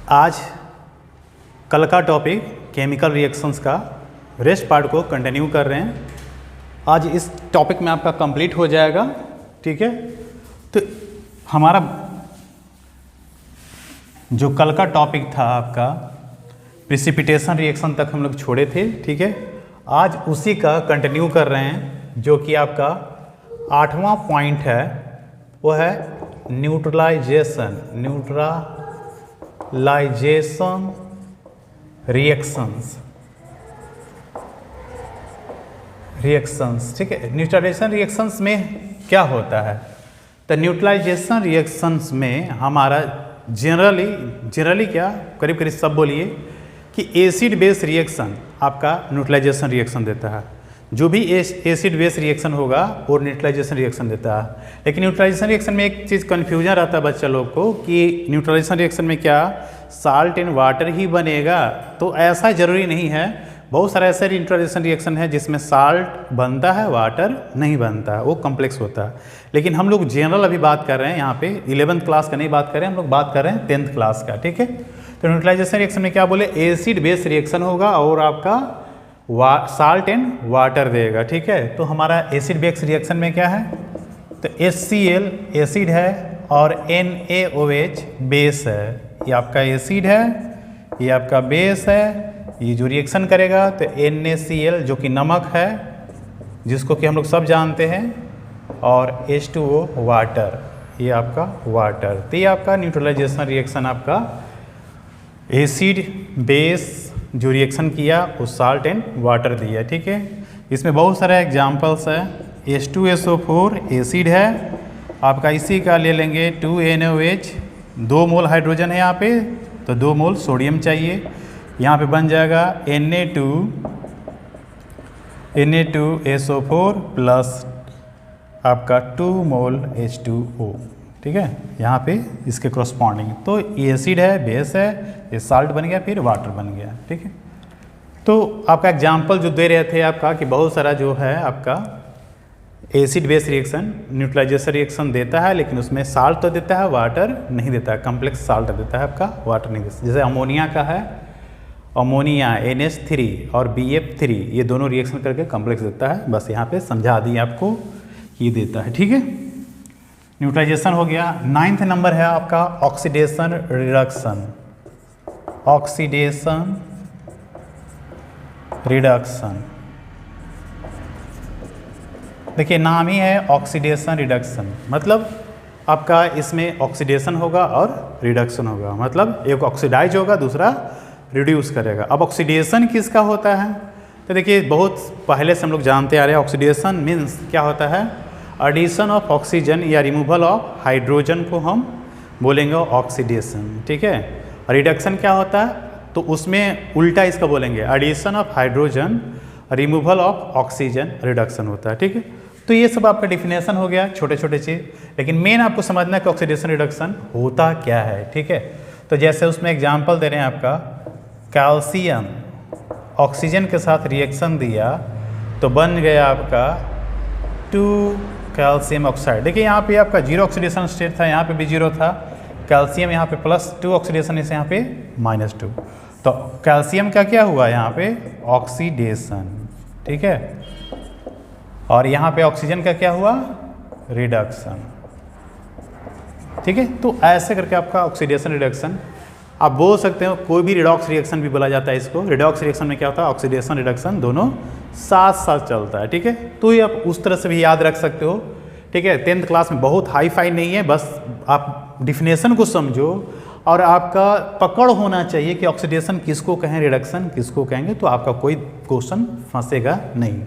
आज कल का टॉपिक केमिकल रिएक्शंस का रेस्ट पार्ट को कंटिन्यू कर रहे हैं। आज इस टॉपिक में आपका कंप्लीट हो जाएगा, ठीक है। तो हमारा जो कल का टॉपिक था आपका प्रिसिपिटेशन रिएक्शन तक हम लोग छोड़े थे, ठीक है। आज उसी का कंटिन्यू कर रहे हैं, जो कि आपका 8वां पॉइंट है, वो है न्यूट्रलाइजेशन रिएक्शंस, ठीक है। न्यूट्रलाइजेशन रिएक्शंस में क्या होता है? तो न्यूट्रलाइजेशन रिएक्शंस में हमारा जनरली क्या करीब करीब सब बोलिए कि एसिड बेस रिएक्शन आपका न्यूट्रलाइजेशन रिएक्शन देता है। जो भी एसिड बेस रिएक्शन होगा वो न्यूट्रलाइजेशन रिएक्शन देता है। लेकिन न्यूट्रलाइजेशन रिएक्शन में एक चीज़ कन्फ्यूजन रहता है बच्चा लोग को कि न्यूट्रलाइजेशन रिएक्शन में क्या साल्ट एंड वाटर ही बनेगा, तो ऐसा ज़रूरी नहीं है। बहुत सारे ऐसे न्यूट्रलाइजेशन रिएक्शन है जिसमें साल्ट बनता है, वाटर नहीं बनता है, वो कॉम्प्लेक्स होता है। लेकिन हम लोग जनरल अभी बात कर रहे हैं, यहाँ पे 11th क्लास का नहीं बात कर रहे हैं, हम लोग बात कर रहे हैं 10th क्लास का, ठीक है। तो न्यूट्रलाइजेशन रिएक्शन में क्या बोले, एसिड बेस रिएक्शन होगा और आपका साल्ट एंड वाटर देगा, ठीक है। तो हमारा एसिड बेस रिएक्शन में क्या है, तो HCl एसिड है और NaOH बेस है। ये आपका एसिड है, ये आपका बेस है। ये जो रिएक्शन करेगा तो NaCl जो कि नमक है, जिसको कि हम लोग सब जानते हैं, और H2O वाटर, ये आपका वाटर। तो ये आपका न्यूट्रलाइजेशन रिएक्शन आपका एसिड बेस जो रिएक्शन किया वो साल्ट एंड वाटर दिया, ठीक है। इसमें बहुत सारे एग्जांपल्स है। H2SO4 एसिड है आपका, इसी का ले लेंगे 2NaOH, 2 मोल हाइड्रोजन है यहाँ पे, तो 2 मोल सोडियम चाहिए। यहाँ पे बन जाएगा Na2SO4 प्लस आपका 2 मोल H2O, ठीक है। यहाँ पे इसके करस्पॉन्डिंग, तो ये एसिड है, बेस है, ये साल्ट बन गया, फिर वाटर बन गया, ठीक है। तो आपका एग्जाम्पल जो दे रहे थे आपका कि बहुत सारा जो है आपका acid base reaction neutralisation reaction देता है, लेकिन उसमें साल्ट तो देता है, वाटर नहीं देता है, कम्प्लेक्स साल्ट देता है आपका, वाटर नहीं देता। जैसे अमोनिया का है, अमोनिया NH3 और BF3, ये दोनों रिएक्शन करके कम्प्लेक्स देता है। बस यहाँ पे समझा दिए आपको, ये देता है, ठीक है। न्यूट्रलाइजेशन हो गया। 9th नंबर है आपका ऑक्सीडेशन रिडक्शन। ऑक्सीडेशन रिडक्शन, देखिए नाम ही है ऑक्सीडेशन रिडक्शन, मतलब आपका इसमें ऑक्सीडेशन होगा और रिडक्शन होगा, मतलब एक ऑक्सीडाइज होगा, दूसरा रिड्यूस करेगा। अब ऑक्सीडेशन किसका होता है, तो देखिए बहुत पहले से हम लोग जानते आ रहे हैं, ऑक्सीडेशन मीन्स क्या होता है, एडिशन ऑफ ऑक्सीजन या रिमूवल ऑफ हाइड्रोजन को हम बोलेंगे ऑक्सीडेशन, ठीक है। रिडक्शन क्या होता है, तो उसमें उल्टा इसका बोलेंगे, addition of hydrogen, removal of oxygen, reduction होता है, ठीक है। तो ये सब आपका डिफिनेशन हो गया, छोटे छोटे चीज़। लेकिन मेन आपको समझना है कि ऑक्सीडेशन रिडक्शन होता क्या है, ठीक है। तो जैसे उसमें एग्जाम्पल दे रहे हैं आपका, कैल्शियम ऑक्सीजन के साथ रिएक्शन दिया तो बन गया आपका 2 कैल्शियम ऑक्साइड। देखिए यहाँ पे आपका 0 ऑक्सीडेशन स्टेट था, यहाँ पे भी 0 था। कैल्शियम यहाँ पे +2 ऑक्सीडेशन, इसे यहाँ पे -2। तो कैल्शियम का क्या हुआ यहाँ पे, ऑक्सीडेशन, ठीक है। और यहाँ पे ऑक्सीजन का क्या हुआ, रिडक्शन, ठीक है। तो ऐसे करके आपका ऑक्सीडेशन रिडक्शन आप बोल सकते हो। कोई भी रिडॉक्स रिएक्शन भी बोला जाता है इसको। रिडॉक्स रिएक्शन में क्या होता है, ऑक्सीडेशन रिडक्शन दोनों साथ साथ चलता है, ठीक है। तो ये आप उस तरह से भी याद रख सकते हो, ठीक है। 10th क्लास में बहुत हाई फाई नहीं है, बस आप डिफिनेशन को समझो और आपका पकड़ होना चाहिए कि ऑक्सीडेशन किसको कहें, रिडक्शन किसको कहेंगे, तो आपका कोई क्वेश्चन फंसेगा नहीं,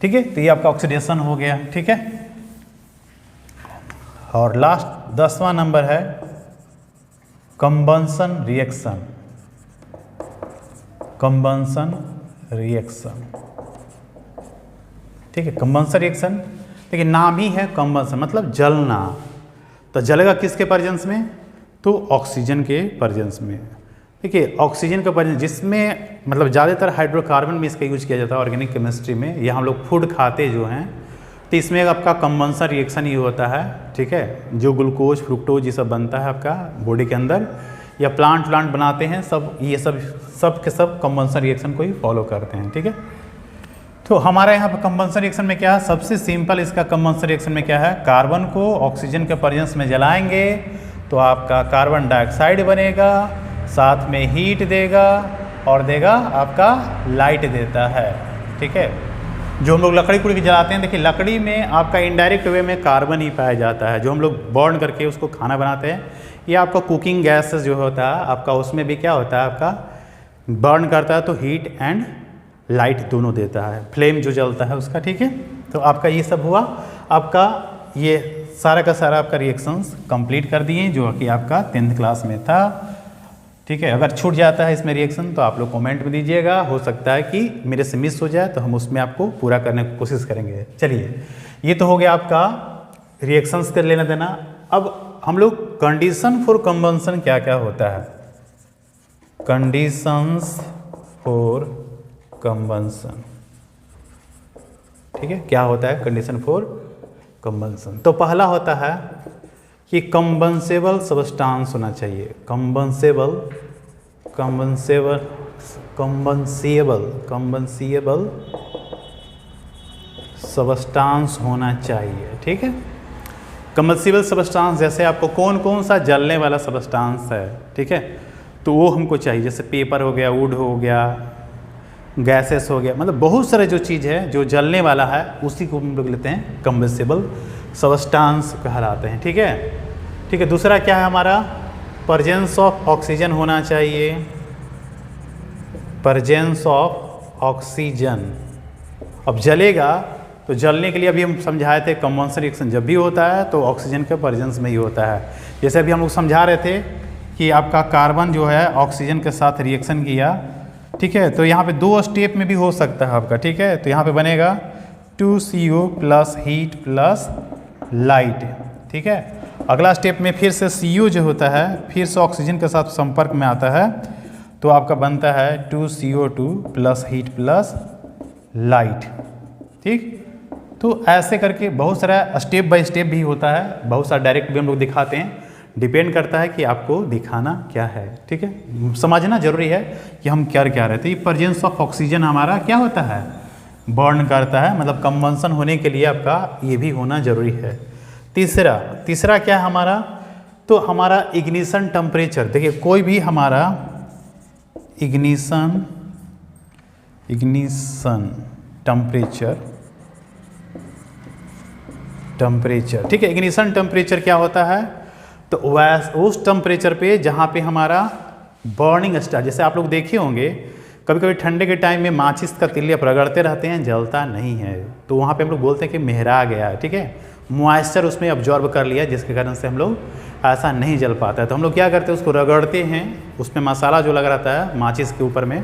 ठीक है। तो ये आपका ऑक्सीडेशन हो गया, ठीक है। और लास्ट 10वां नंबर है कंबंशन रिएक्शन। कंबंशन रिएक्शन, ठीक है। कंबंशन रिएक्शन देखिए नाम ही है कंबंशन, मतलब जलना। तो जलेगा किसके प्रेजेंस में, तो ऑक्सीजन के प्रेजेंस में। देखिए ऑक्सीजन का प्रेजेंस जिसमें मतलब ज़्यादातर हाइड्रोकार्बन में इसका यूज किया जाता है ऑर्गेनिक केमिस्ट्री में, या हम लोग फूड खाते जो हैं, तो इसमें आपका कंबंशन रिएक्शन ही होता है, ठीक है। जो ग्लूकोज फ्रुक्टोज ये सब बनता है आपका बॉडी के अंदर, या प्लांट बनाते हैं, सब ये सब के सब कंबंशन रिएक्शन को ही फॉलो करते हैं। ठीक है, तो हमारे यहाँ पर कंबंशन रिएक्शन में क्या है, सबसे सिंपल इसका कंबंशन रिएक्शन में क्या है, कार्बन को ऑक्सीजन के प्रेजेंस में जलाएंगे तो आपका कार्बन डाइऑक्साइड बनेगा, साथ में हीट देगा और देगा आपका लाइट देता है। ठीक है, जो हम लोग लकड़ी कुड़ी जलाते हैं, देखिए लकड़ी में आपका इनडायरेक्ट वे में कार्बन ही पाया जाता है, जो हम लोग बर्न करके उसको खाना बनाते हैं। ये आपका कुकिंग गैस जो होता है आपका, उसमें भी क्या होता है आपका बर्न करता है तो हीट एंड लाइट दोनों देता है, फ्लेम जो जलता है उसका। ठीक है, तो आपका ये सब हुआ, आपका ये सारा का सारा आपका रिएक्शंस कंप्लीट कर दिए जो कि आपका 10th क्लास में था। ठीक है, अगर छूट जाता है इसमें रिएक्शन तो आप लोग कमेंट में दीजिएगा, हो सकता है कि मेरे से मिस हो जाए तो हम उसमें आपको पूरा करने की कोशिश करेंगे। चलिए, ये तो हो गया आपका रिएक्शंस कर लेना देना। अब हम लोग कंडीशन फॉर कंबंशन क्या क्या होता है, कंडीशंस फॉर कंबंशन। ठीक है, क्या होता है कंडीशन फॉर कंबंशन, तो पहला होता है कि कंबंसेबल सब्सटेंस होना चाहिए, कंबंसेबल सब्सटेंस होना चाहिए। ठीक है, कंबंसेबल सब्सटेंस जैसे आपको कौन कौन सा जलने वाला सब्सटेंस है, ठीक है, तो वो हमको चाहिए, जैसे पेपर हो गया, वुड हो गया, गैसेस हो गया, मतलब बहुत सारे जो चीज़ है जो जलने वाला है उसी को हम लोग लेते हैं कंबंसेबल सब्सटेंस कहलाते हैं। ठीक है, ठीक है, दूसरा क्या है हमारा, प्रेजेंस ऑफ ऑक्सीजन होना चाहिए, प्रेजेंस ऑफ ऑक्सीजन। अब जलेगा तो जलने के लिए अभी हम समझाए थे कंबंशन रिएक्शन जब भी होता है तो ऑक्सीजन के प्रेजेंस में ही होता है। जैसे अभी हम लोग समझा रहे थे कि आपका कार्बन जो है ऑक्सीजन के साथ रिएक्शन किया, ठीक है, तो यहाँ पे 2 स्टेप में भी हो सकता है आपका। ठीक है, तो यहाँ पे बनेगा 2CO plus heat plus light. ठीक है, अगला स्टेप में फिर से CO जो होता है फिर से ऑक्सीजन के साथ संपर्क में आता है तो आपका बनता है 2CO2 plus heat plus light. ठीक, तो ऐसे करके बहुत सारा स्टेप बाय स्टेप भी होता है, बहुत सारा डायरेक्ट भी हम लोग दिखाते हैं, डिपेंड करता है कि आपको दिखाना क्या है। ठीक है, समझना जरूरी है कि हम क्या क्या रहते हैं। ये प्रेजेंस ऑफ ऑक्सीजन हमारा क्या होता है, बर्न करता है, मतलब कंबंशन होने के लिए आपका ये भी होना जरूरी है। तीसरा क्या है हमारा, तो हमारा इग्निशन टेम्परेचर। देखिए कोई भी हमारा इग्निशन टेम्परेचर, ठीक है, इग्निशन टेम्परेचर क्या होता है, तो उस टेम्परेचर पे जहाँ पे हमारा बर्निंग स्टार्ट, जैसे आप लोग देखे होंगे कभी कभी ठंडे के टाइम में माचिस का तिल्ली आप रगड़ते रहते हैं, जलता नहीं है, तो वहाँ पे हम लोग बोलते हैं कि मेहरा गया है। ठीक है, मॉइस्चर उसमें अब्जॉर्ब कर लिया जिसके कारण से हम लोग ऐसा नहीं जल पाता है। तो हम लोग क्या करते हैं, उसको रगड़ते हैं, उसमें मसाला जो लगा रहता है माचिस के ऊपर में,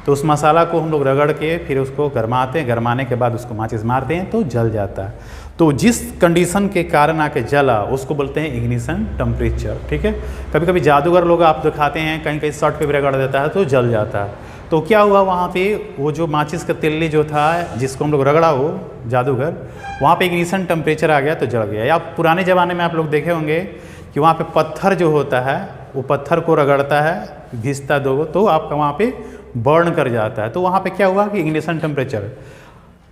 तो उस मसाला को हम लोग रगड़ के फिर उसको गरमाते हैं, गरमाने के बाद उसको माचिस मारते हैं तो जल जाता है। तो जिस कंडीशन के कारण आके जला उसको बोलते हैं इग्निशन टेम्परेचर। ठीक है, कभी कभी जादूगर लोग आप दिखाते हैं कहीं कहीं शर्ट पे भी रगड़ देता है तो जल जाता है। तो क्या हुआ वहाँ पे, वो जो माचिस का तिल्ली जो था जिसको हम लोग रगड़ा हो जादूगर, वहाँ पे इग्निशन टेम्परेचर आ गया तो जल गया। या पुराने ज़माने में आप लोग देखे होंगे कि वहाँ पे पत्थर जो होता है वो पत्थर को रगड़ता है, घिसता दो तो आपका वहाँ पे बर्न कर जाता है, तो वहाँ पे क्या हुआ कि इग्निशन टेम्परेचर।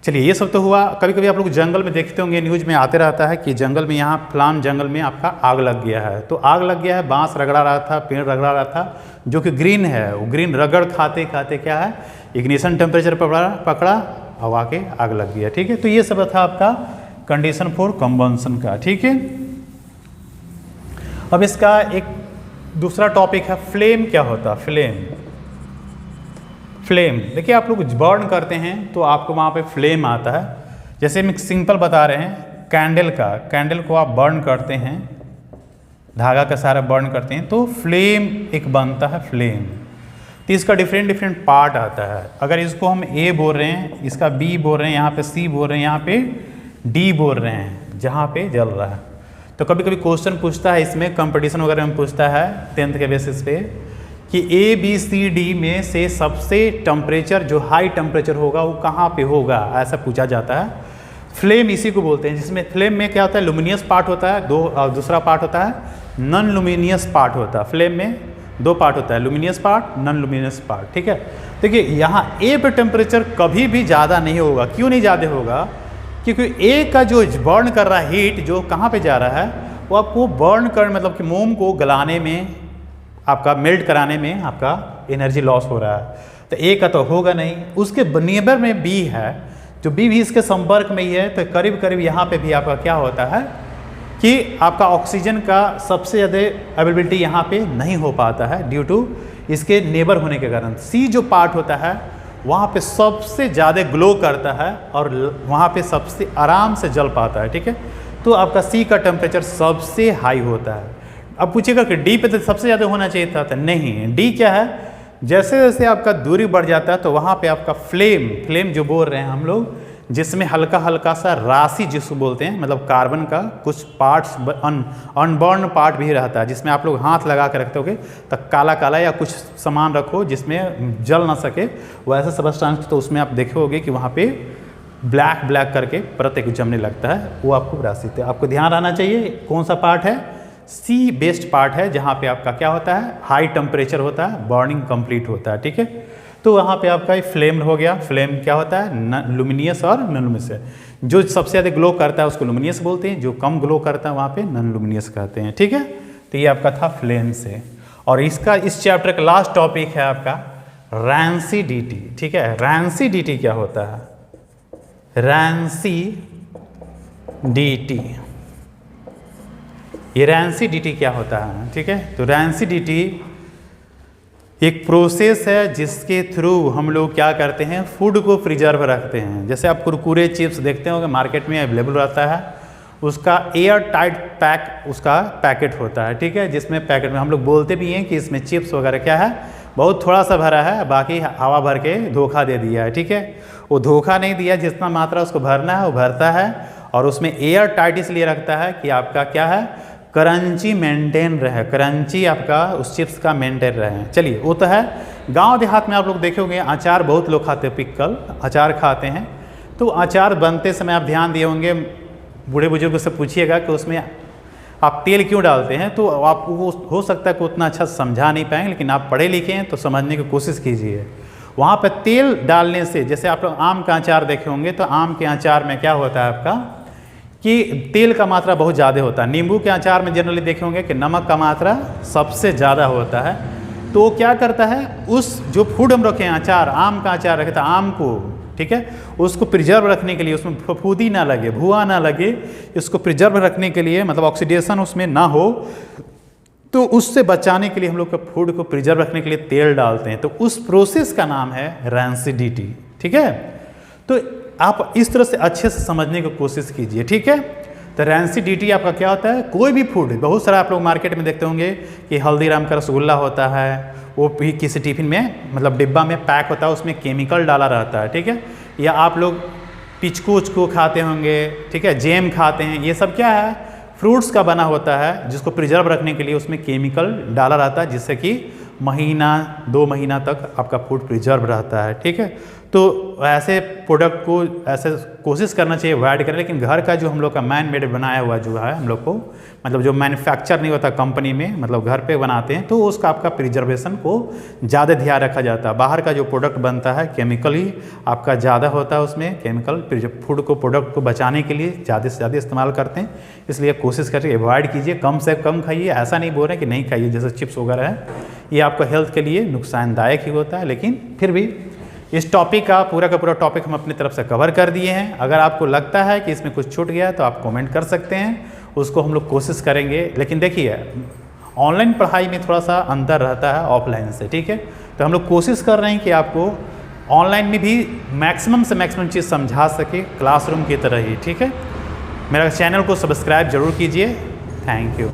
चलिए ये सब तो हुआ। कभी कभी आप लोग जंगल में देखते होंगे, न्यूज़ में आते रहता है कि जंगल में यहाँ फलान जंगल में आपका आग लग गया है, तो आग लग गया है, बांस रगड़ा रहा था, पेड़ रगड़ा रहा था जो कि ग्रीन है, वो ग्रीन रगड़ खाते खाते क्या है इग्निशन टेम्परेचर पकड़ा और आके आग लग गया। ठीक है, तो ये सब था आपका कंडीशन फॉर कंबंशन का। ठीक है, अब इसका एक दूसरा टॉपिक है फ्लेम। क्या होता है फ्लेम? देखिए आप लोग बर्न करते हैं तो आपको वहाँ पे फ्लेम आता है। जैसे हम सिंपल बता रहे हैं कैंडल को आप बर्न करते हैं, धागा का सारा बर्न करते हैं तो फ्लेम एक बनता है फ्लेम। तो इसका डिफरेंट पार्ट आता है। अगर इसको हम ए बोल रहे हैं, इसका बी बोल रहे हैं, यहाँ पे सी बोल रहे हैं, यहाँ पे डी बोल रहे हैं, जहाँ पे जल रहा है। तो कभी कभी क्वेश्चन पूछता है, इसमें कंपटीशन वगैरह में पूछता है 10th के बेसिस पे कि ए बी सी डी में से सबसे टेम्परेचर जो हाई टेम्परेचर होगा वो कहाँ पे होगा, ऐसा पूछा जाता है। फ्लेम इसी को बोलते हैं, जिसमें फ्लेम में क्या होता है लुमिनियस पार्ट होता है, दूसरा पार्ट होता है नॉन लुमिनियस पार्ट होता है। फ्लेम में दो पार्ट होता है, luminous part, non luminous part, ठीक है। देखिए यहाँ ए पे टेम्परेचर कभी भी ज़्यादा नहीं होगा। क्यों नहीं ज़्यादा होगा? क्योंकि ए का जो बर्न कर रहा है हीट, जो कहाँ पे जा रहा है, वो आपको बर्न कर मतलब कि मोम को गलाने में, आपका मेल्ट कराने में आपका एनर्जी लॉस हो रहा है। तो ए का तो होगा नहीं। उसके नेबर में बी है, जो बी भी इसके संपर्क में ही है, तो करीब करीब यहाँ पे भी आपका क्या होता है कि आपका ऑक्सीजन का सबसे ज़्यादा अवेलेबिलिटी यहाँ पे नहीं हो पाता है ड्यू टू इसके नेबर होने के कारण। सी जो पार्ट होता है वहाँ पे सबसे ज़्यादा ग्लो करता है और वहाँ पे सबसे आराम से जल पाता है, ठीक है। तो आपका सी का टेम्परेचर सबसे हाई होता है। अब पूछिएगा कि डी पे तो सबसे ज़्यादा होना चाहिए था, तो नहीं। डी क्या है, जैसे जैसे आपका दूरी बढ़ जाता है तो वहाँ पे आपका फ्लेम जो बोल रहे हैं हम लोग, जिसमें हल्का हल्का सा राशि जिसको बोलते हैं, मतलब कार्बन का कुछ पार्ट्स अनबर्न पार्ट भी रहता है, जिसमें आप लोग हाथ लगा के रखते होगे तो काला काला या कुछ सामान रखो जिसमें जल ना सके, वैसे सब्सटेंस, तो उसमें आप देखे होगे कि वहाँ पे ब्लैक करके परत एक जमने लगता है, वो आपको राशि। तो आपको ध्यान रहना चाहिए कौन सा पार्ट है, सी बेस्ड पार्ट है, जहाँ पे आपका क्या होता है, हाई टेम्परेचर होता है, बर्निंग कंप्लीट होता है, ठीक है। तो वहाँ पे आपका फ्लेम हो गया। फ्लेम क्या होता है, लुमिनियस और नॉन लुमिनियस है। जो सबसे ज़्यादा ग्लो करता है उसको लुमिनियस बोलते हैं, जो कम ग्लो करता है वहाँ पे नॉन लुमिनियस कहते हैं, ठीक है। तो ये आपका था फ्लेम से। और इसका इस चैप्टर का लास्ट टॉपिक है आपका रैंसिडिटी, ठीक है। रैंसिडिटी क्या होता है, रैंसिडिटी, ये रैंसिडिटी क्या होता है, ठीक है। तो रैंसिडिटी एक प्रोसेस है जिसके थ्रू हम लोग क्या करते हैं, फूड को प्रिजर्व रखते हैं। जैसे आप कुरकुरे चिप्स देखते होंगे मार्केट में अवेलेबल रहता है, उसका एयर टाइट पैक उसका पैकेट होता है, ठीक है। जिसमें पैकेट में हम लोग बोलते भी हैं कि इसमें चिप्स वगैरह क्या है, बहुत थोड़ा सा भरा है, बाकी हवा भर के धोखा दे दिया है, ठीक है। वो धोखा नहीं दिया, जितना मात्रा उसको भरना है वो भरता है, और उसमें एयर टाइट इसलिए रखता है कि आपका क्या है, क्रंची मेंटेन रहे, क्रंची आपका उस चिप्स का मेंटेन रहे। चलिए वो तो है। गांव देहात में आप लोग देखोगे अचार बहुत लोग खाते हैं, पिक्कल अचार खाते हैं। तो अचार बनते समय आप ध्यान दिए होंगे, बूढ़े बुजुर्ग से पूछिएगा कि उसमें आप तेल क्यों डालते हैं, तो आपको हो सकता है कि उतना अच्छा समझा नहीं पाएंगे, लेकिन आप पढ़े लिखे हैं तो समझने की कोशिश कीजिए। वहाँ पर तेल डालने से, जैसे आप लोग आम का अचार देखे होंगे, तो आम के अचार में क्या होता है आपका कि तेल का मात्रा बहुत ज़्यादा होता है। नींबू के अचार में जनरली देखे होंगे कि नमक का मात्रा सबसे ज़्यादा होता है। तो वो क्या करता है, उस जो फूड हम रखे हैं, अचार, आम का अचार रखे, तो आम को, ठीक है, उसको प्रिजर्व रखने के लिए, उसमें फफूंदी ना लगे, भुआ ना लगे, इसको प्रिजर्व रखने के लिए, मतलब ऑक्सीडेशन उसमें ना हो, तो उससे बचाने के लिए हम लोग का फूड को प्रिजर्व रखने के लिए तेल डालते हैं। तो उस प्रोसेस का नाम है रैंसिडिटी, ठीक है। तो आप इस तरह से अच्छे से समझने की कोशिश कीजिए, ठीक है। तो रैंसिडिटी आपका क्या होता है, कोई भी फूड, बहुत सारा आप लोग मार्केट में देखते होंगे कि हल्दीराम का रसगुल्ला होता है, वो भी किसी टिफिन में मतलब डिब्बा में पैक होता है, उसमें केमिकल डाला रहता है, ठीक है। या आप लोग पिचकू उचकू खाते होंगे, ठीक है, जैम खाते हैं, ये सब क्या है, फ्रूट्स का बना होता है, जिसको प्रिजर्व रखने के लिए उसमें केमिकल डाला रहता है, जिससे कि महीना 2 महीना तक आपका फूड प्रिजर्व रहता है, ठीक है। तो ऐसे प्रोडक्ट को ऐसे कोशिश करना चाहिए अवॉइड करें। लेकिन घर का जो हम लोग का मैन मेड बनाया हुआ जो है हम लोग को, मतलब जो मैन्युफैक्चर नहीं होता कंपनी में, मतलब घर पे बनाते हैं, तो उसका आपका प्रिजर्वेशन को ज़्यादा ध्यान रखा जाता है। बाहर का जो प्रोडक्ट बनता है केमिकली आपका ज़्यादा होता है, उसमें केमिकल फूड को प्रोडक्ट को बचाने के लिए ज़्यादा से ज़्यादा इस्तेमाल करते हैं। इसलिए कोशिश करिए अवॉइड कीजिए, कम से कम खाइए। ऐसा नहीं बोल रहे कि नहीं खाइए, जैसे चिप्स वगैरह है, ये आपको हेल्थ के लिए नुकसानदायक ही होता है। लेकिन फिर भी इस टॉपिक का पूरा टॉपिक हम अपनी तरफ से कवर कर दिए हैं। अगर आपको लगता है कि इसमें कुछ छूट गया तो आप कमेंट कर सकते हैं, उसको हम लोग कोशिश करेंगे। लेकिन देखिए ऑनलाइन पढ़ाई में थोड़ा सा अंतर रहता है ऑफलाइन से, ठीक है। तो हम लोग कोशिश कर रहे हैं कि आपको ऑनलाइन में भी मैक्सिमम से मैक्सिमम चीज़ समझा सके, क्लासरूम की तरह ही, ठीक है। मेरा चैनल को सब्सक्राइब जरूर कीजिए। Thank you.